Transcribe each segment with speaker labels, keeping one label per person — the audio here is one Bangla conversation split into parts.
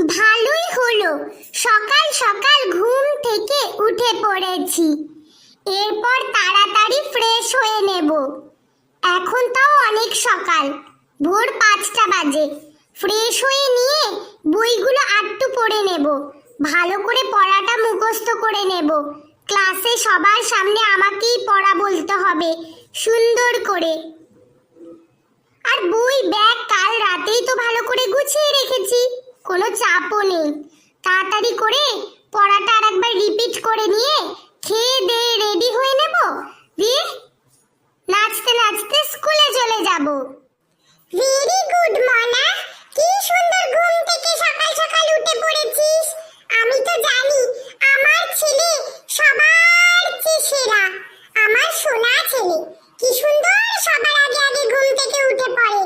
Speaker 1: ভালোই হলো, সকাল সকাল ঘুম থেকে উঠে পড়েছি। এরপর তাড়াতাড়ি ফ্রেশ হয়ে নেব। এখন তাও অনেক সকাল, ভোর 5টা বাজে। ফ্রেশ হয়ে নিয়ে বইগুলো আটটু পড়ে নেব, ভালো করে পড়াটা মুখস্থ করে নেব। ক্লাসে সবার সামনে আমাকেই পড়া বলতে হবে সুন্দর করে। আর বই ব্যাগ কাল রাতেই তো ভালো করে গুছিয়ে রেখেছি, কোনো চাপও নেই। তাড়াতাড়ি করে পড়াটা আরেকবার রিপিট করে নিয়ে খেয়ে দিয়ে রেডি হয়ে নেব, দিয়ে নাচতে নাচতে স্কুলে চলে যাব। ভেরি গুড মনা, কি সুন্দর ঘুম থেকে সকাল সকাল উঠে পড়েছিস। আমি তো জানি আমার ছেলে সবার চেয়ে সেরা, আমার সোনা ছেলে। কি সুন্দর সবার আগে আগে ঘুম থেকে উঠে পড়ে,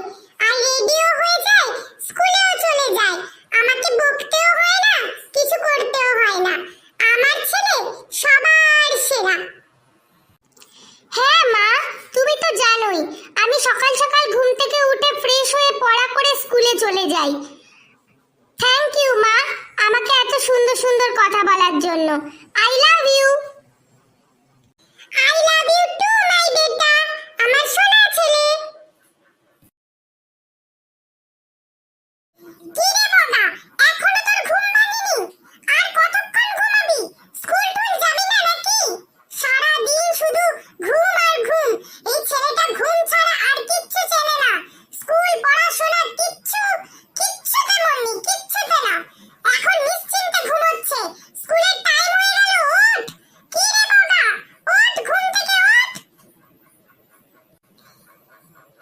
Speaker 1: আর রেডিও হয়ে যায়, স্কুলেও চলে যায়। আমাকে বকতেও হয় না, কিছু করতেও হয় না। আমার ছেলে সবার সেরা। হ্যাঁ মা, তুমি তো জানোই আমি সকাল সকাল ঘুম থেকে উঠে ফ্রেশ হয়ে পড়া করে স্কুলে চলে যাই। থ্যাংক ইউ মা, আমাকে এত সুন্দর সুন্দর কথা বলার জন্য। I love you. I love you too my বেটা, আমার সোনা ছেলে। কি রে বাবা, এখনো তোর ঘুম ভাঙেনি? আর কতক্ষণ ঘুমাবি? স্কুল টুল যাবি না নাকি? সারা দিন শুধু ঘুম আর ঘুম। এই ছেলেটা ঘুম ছাড়া আর কিচ্ছু চেনে না। স্কুল পড়াশোনা কিচ্ছু কিচ্ছুতে মন নেই, কিচ্ছুতে না। এখন নিশ্চিন্তে ঘুমোচ্ছে। স্কুলের টাইম হয়ে গেল, ওঠ। কি রে বাবা, ওঠ, ঘুম থেকে ওঠ।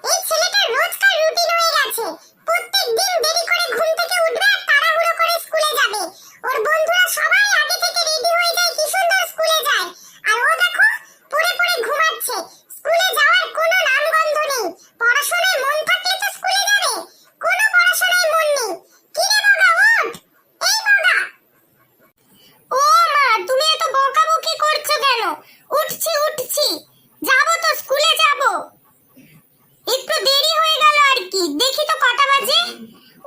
Speaker 1: এই ছেলেটার রোজকার রুটিন হয়ে গেছে, প্রত্যেক দিন দেরি করে ঘুম থেকে উঠবে আর তাড়াহুড়ো করে স্কুলে যাবে। ওর বন্ধুরা সবাই আগে থেকে রেডি হয়ে যায়, কি সুন্দর স্কুলে যায়, আর ও দেখো পড়ে পড়ে ঘুমাচ্ছে। স্কুলে যাওয়ার কোনো নামগন্ধ নেই। পড়াশোনায় মন থাকলে তো স্কুলে যাবে, কোনো পড়াশোনায় মন নেই। কি রে বগা, ওঠ। এই বগা। ও মা, তুমি এত বকাবকি করছো কেন? উঠছি উঠছি, যাবো তো, স্কুলে যাবো। একটু দেরি হয়ে গেল আর কি, দেখি তো কটা বাজে।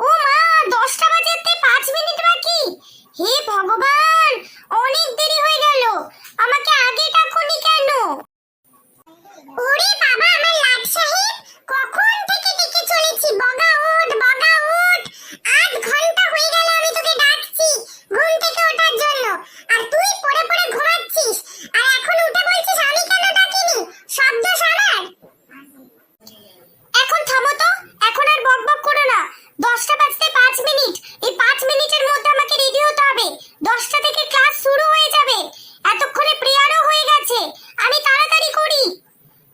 Speaker 1: ও মা, 10টা বাজতে 5 মিনিট বাকি। হে ভগবান, অনেক দেরি হয়ে গেল, আমাকে আগে ডাকোনি কেন? ওরে বাবা আমার লাট সাহেব, কখন থেকে ডেকে চলেছি, বগা ওঠ, বগা ওঠ। 8 ঘন্টা হয়ে গেল আমি তোকে ডাকছি ঘুম থেকে ওঠার জন্য, আর তুই পড়ে পড়ে ঘুমাচ্ছিস। আর এখন উঠে বলছিস আমি কেন ডাকিনি? শব্দ আমার। এখন থামো তো, এখন আর বকবক করো না। 10টা বাজতে 5 মিনিট, এই 5 মিনিটের মধ্যে আমাকে রেডি হতে হবে। 10টা থেকে ক্লাস শুরু হয়ে যাবে, এতক্ষণে প্রেয়ারও হয়ে গেছে। আমি তাড়াতাড়ি করি,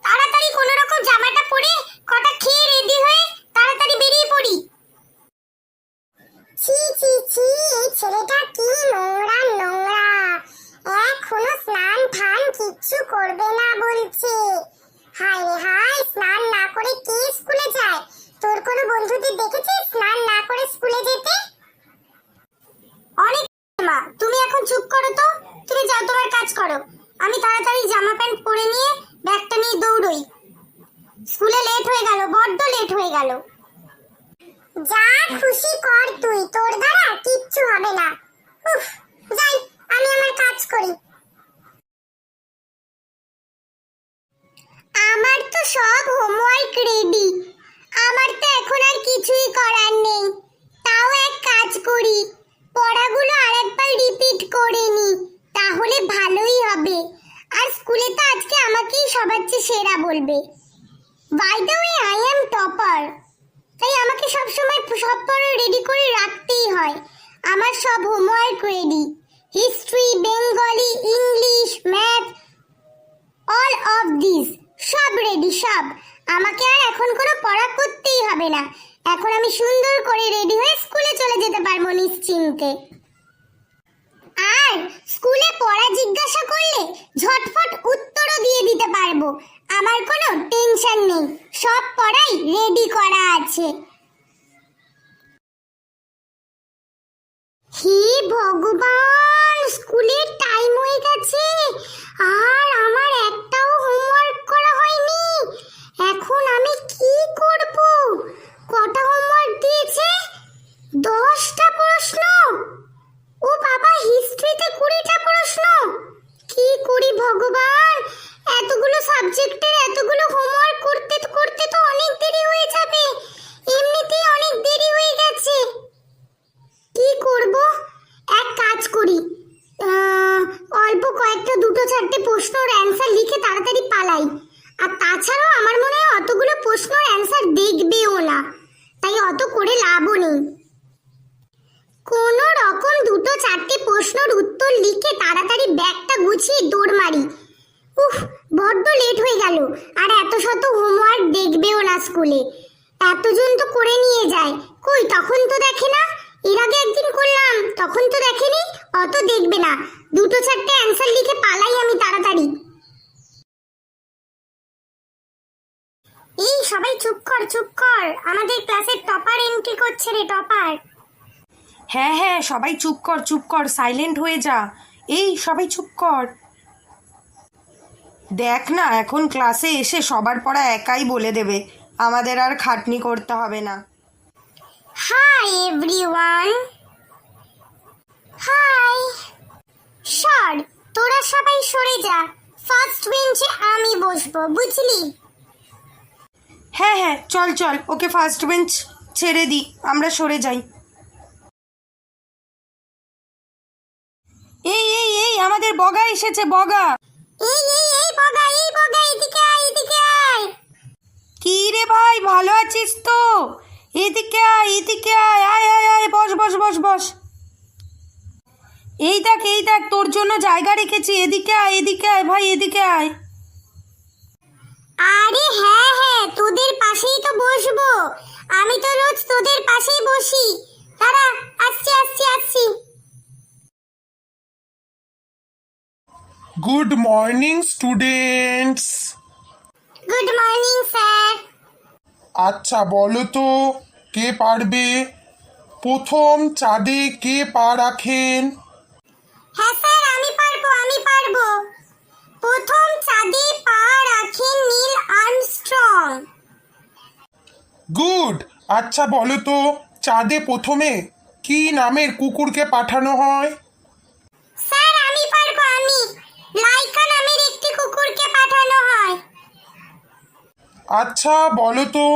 Speaker 1: তাড়াতাড়ি কোনো রকম জামাটা পরে কটা খেয়ে রেডি হয়ে তাড়াতাড়ি বেরিয়ে পড়ি। ছি ছি ছি, এই ছেলেটা কি নোংরা নোংরা, এখনো স্নান ঠান কিচ্ছু করবে না বলছে। হায় রে হায়, স্নান না করে কে স্কুলে যায়? তোর কোনো বন্ধুদের দেখেছিস স্নান না করে স্কুলে যেতে? অনেক। মা তুমি এখন চুপ করো তো, তুমি যাও তোমার কাজ করো। আমি তাড়াতাড়ি জামা প্যান্ট পরে নিয়ে ব্যাগটা নিয়ে দৌড়ই। স্কুলে লেট হয়ে গেল, বড্ড লেট হয়ে গেল। যা খুশি কর তুই, তোর দ্বারা কিচ্ছু হবে না। উফ, যাই আমি আমার কাজ করি। আমার তো সব হোমওয়ার্ক রেডি, আমার তো এখন আর কিছুই করার নেই। তাও এক কাজ করি, পড়াগুলো আরেকবার রিপিট করে নি, তাহলে ভালোই হবে। আর স্কুলে তো আজকে আমাকেই সবার চেয়ে সেরা বলবে। By the way, I am topper, তাই আমাকে সব সময় সব পড়া রেডি করে রাখতেই হয়। আমার সব homework ready, history, Bengali, English, math, all of this সব রেডি, সব। আমাকে আর এখন কোনো পড়া করতেই হবে না। এখন আমি সুন্দর করে রেডি হয়ে স্কুলে চলে যেতে পারবো নিশ্চিন্তে। আর স্কুলে পড়া জিজ্ঞাসা করলে ঝটফট উত্তরও দিয়ে দিতে পারবো, আমার কোনো টেনশন নেই, সব পড়াই রেডি করা আছে। হে ভগবান, স্কুলের টাইম হয়ে গেছে আর আমার একটাও হোমওয়ার্ক করা হয়নি। এখন আমি কি করব? কটা হোমওয়ার্ক দিয়েছে? 10টা প্রশ্ন। করে লাভও নেই। কোনো রকম দুটো চারটে প্রশ্নের উত্তর লিখে তাড়াতাড়ি ব্যাগটা গুছিয়ে দৌড় মারি। উফ, বড্ড লেট হয়ে গেল। আর এত শত হোমওয়ার্ক দেখবেও না স্কুলে, এতজন তো করে নিয়ে যায়। কই তখন তো দেখে না। এর আগে একদিন করলাম, তখন তো দেখেনি। অত দেখবে না, দুটো চারটে অ্যান্সার লিখে পালাই আমি তাড়াতাড়ি। এই সবাই চুপ কর চুপ কর, আমাদের ক্লাসের টপার এন্ট্রি করছে রে, টপার।
Speaker 2: হ্যাঁ হ্যাঁ, সবাই চুপ কর, সাইলেন্ট হয়ে যা। এই সবাই চুপ কর। দেখ না, এখন ক্লাসে এসে সবার পড়া একাই বলে দেবে, আমাদের আর খাটনি করতে হবে না।
Speaker 1: Hi everyone. হাই। সর, তোরা সবাই সরে যা, ফার্স্ট বেঞ্চে আমি বসবো, বুঝলি?
Speaker 2: হ্যাঁ হ্যাঁ, চল চল, ওকে ফার্স্ট বেঞ্চ ছেড়ে দিই, আমরা সরে যাই। এই এই এই, আমাদের বগা এসেছে, বগা।
Speaker 1: এই বগা এদিকে আয়, এদিকে আয়।
Speaker 2: কি রে ভাই, ভালো আছিস তো? এদিকে আয়, এদিকে আয়, আয় আয় আয়, বস বস বস বস। এই দেখ তোর জন্য জায়গা রেখেছি, এদিকে আয়, এদিকে আয় ভাই, এদিকে আয়।
Speaker 1: আরে হ্যাঁ হ্যাঁ, তোদের পাশেই তো বসবো, আমি তো রোজ তোদের পাশেই বসি। দাঁড়া, আসছি।
Speaker 3: Good morning students.
Speaker 1: Good morning sir.
Speaker 3: আচ্ছা বলো তো, কে পারবে? প্রথম চাঁদে কে পা রাখেন?
Speaker 1: হ্যাঁ স্যার, আমি পারবো। প্রথম চাঁদে পা রাখেন নীল আর্মস্ট্রং।
Speaker 3: গুড। আচ্ছা বলো তো, চাঁদে প্রথমে কি নামের কুকুরকে পাঠানো হয়?
Speaker 1: স্যার আমি পারবো, লাইকা নামের একটি কুকুরকে পাঠানো হয়।
Speaker 3: আচ্ছা বলো তো,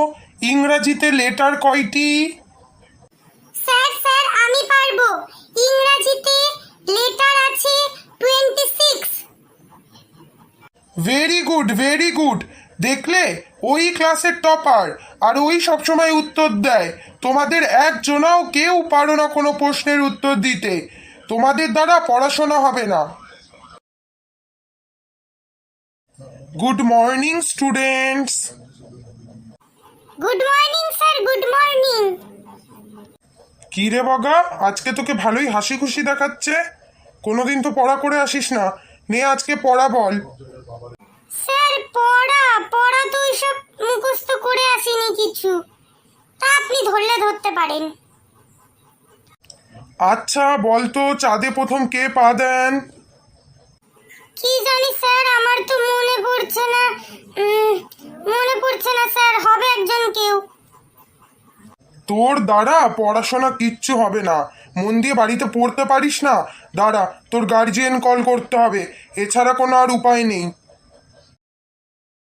Speaker 3: ইংরাজিতে লেটার কয়টি?
Speaker 1: স্যার আমি পারবো, ইংরেজিতে লেটার আছে 26।
Speaker 3: Very good. দেখলে, ওই ক্লাসের টপার, আর ওই সবসময় উত্তর দেয়। তোমাদের একজনাও কেউ পারো না কোনো প্রশ্নের উত্তর দিতে। তোমাদের দ্বারা পড়াশোনা হবে না। Good morning students.
Speaker 1: Good morning sir, good morning.
Speaker 3: কি রে বগা, আজকে তোকে ভালোই হাসি খুশি দেখাচ্ছে। কোনোদিন তো পড়া করে আসিস না, নে আজকে পড়া বল।
Speaker 1: স্যার পড়া তো সব মুখস্থ করে আসিনি কিছু, তা আপনি ধরতে পারেন।
Speaker 3: আচ্ছা বলতো, চাঁদে প্রথম কে পা দেন?
Speaker 1: কি জানি স্যার, আমার তো মনে পড়ছে না স্যার, হবে একজন কেউ।
Speaker 3: তোর দ্বারা পড়াশোনা কিচ্ছু হবে না, মন দিয়ে বাড়িতে পড়তে পারিস না। দাঁড়া, তোর গার্জিয়ান কল করতে হবে, এছাড়া কোনো আর উপায় নেই।